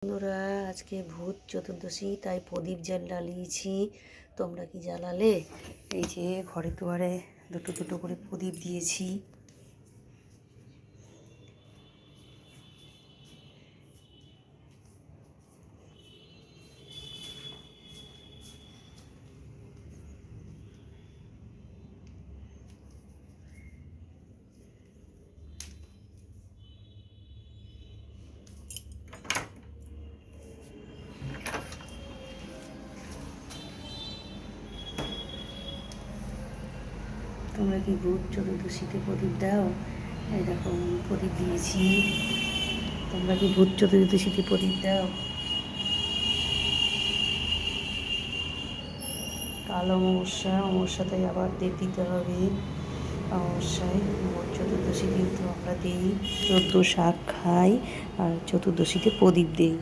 বন্ধুরা, আজকে ভূত চতুর্দশী, তাই প্রদীপ জ্বালিয়েছি। তোমরা কি জ্বালালে? এই যে ঘরে দুয়ারে দুটো দুটো করে প্রদীপ দিয়েছি। তোমরা কি ভূত চতুর্দশীতে প্রদীপ দাও? এই দেখো প্রদীপ দিয়েছি। তোমরা কি ভূত চতুর্দশীতে প্রদীপ দাও? কাল অমাবস্যাতে আবার দেব দিতে হবে। অমাবস্যায় ভূত চতুর্দশী দিন তো আমরা দিই, 14 শাক খাই আর চতুর্দশীতে প্রদীপ দিই।